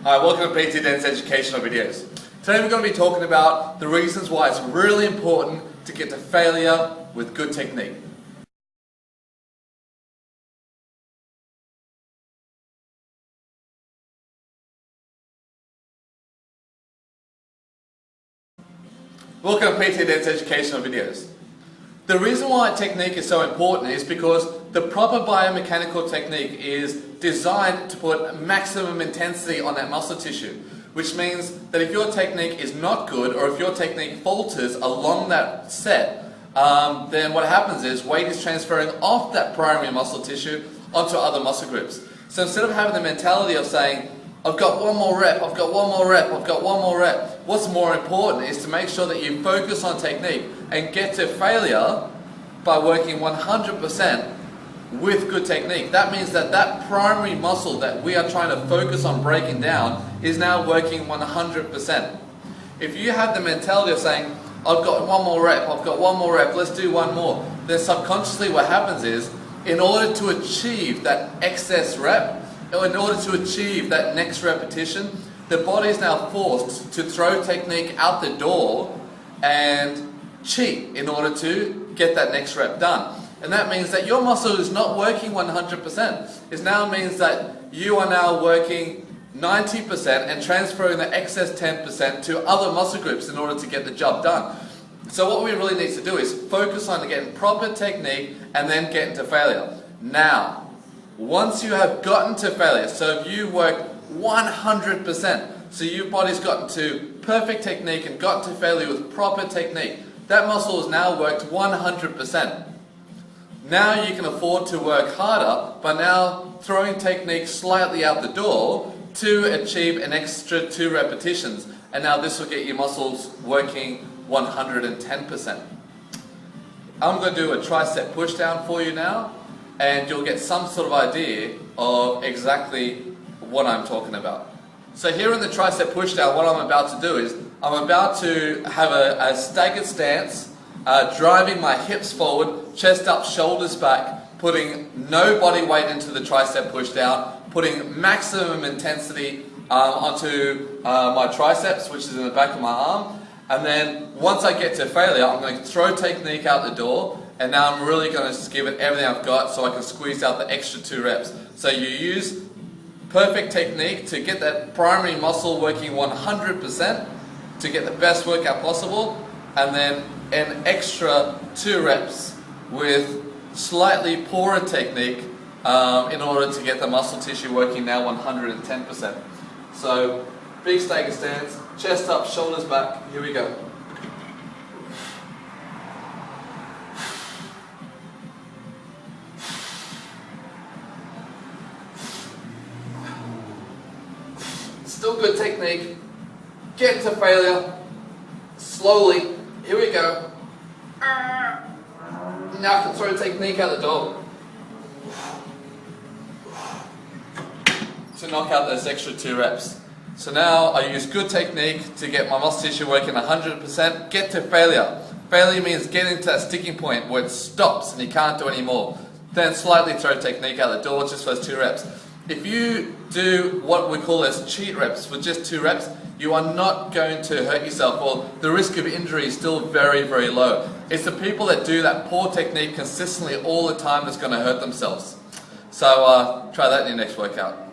Hi, welcome to PT Dance Educational Videos. Today we're going to be talking about the reasons why it's really important to get to failure with good technique. Welcome to PT Dance Educational Videos. The reason why technique is so important is because the proper biomechanical technique is designed to put maximum intensity on that muscle tissue, which means that if your technique is not good or if your technique falters along that set, then what happens is weight is transferring off that primary muscle tissue onto other muscle groups. So instead of having the mentality of saying, I've got one more rep, I've got one more rep, I've got one more rep, what's more important is to make sure that you focus on technique and get to failure by working 100% with good technique. That means that that primary muscle that we are trying to focus on breaking down is now working 100%. If you have the mentality of saying, I've got one more rep, I've got one more rep, let's do one more, then subconsciously what happens is, in order to achieve that excess rep, in order to achieve that next repetition, the body is now forced to throw technique out the door and cheat in order to get that next rep done. And that means that your muscle is not working 100%. It now means that you are now working 90% and transferring the excess 10% to other muscle groups in order to get the job done. So what we really need to do is focus on getting proper technique and then get into failure. Now, once you have gotten to failure, so if you work 100%, so your body's gotten to perfect technique and gotten to failure with proper technique, that muscle has now worked 100%. Now you can afford to work harder by now throwing technique slightly out the door to achieve an extra 2 repetitions. And now this will get your muscles working 110%. I'm going to do a tricep push down for you now, and you'll get some sort of idea of exactly what I'm talking about. So here in the tricep push down, what I'm about to do is, I'm about to have a staggered stance, driving my hips forward, chest up, shoulders back, putting no body weight into the tricep push down, putting maximum intensity onto my triceps, which is in the back of my arm, and then once I get to failure, I'm going to throw technique out the door, and now I'm really going to just give it everything I've got so I can squeeze out the extra 2 reps. So you use perfect technique to get that primary muscle working 100%, to get the best workout possible, and then an extra 2 reps with slightly poorer technique in order to get the muscle tissue working now 110%. So big stagger stance, chest up, shoulders back, here we go. Still good technique. Get to failure. Slowly. Here we go. Now I can throw technique out the door to knock out those extra 2 reps. So now I use good technique to get my muscle tissue working 100%. Get to failure. Failure means getting to that sticking point where it stops and you can't do any more. Then slightly throw technique out the door just for those 2 reps. If you do what we call as cheat reps with just 2 reps, you are not going to hurt yourself, or the risk of injury is still very, very low. It's the people that do that poor technique consistently all the time that's going to hurt themselves. So try that in your next workout.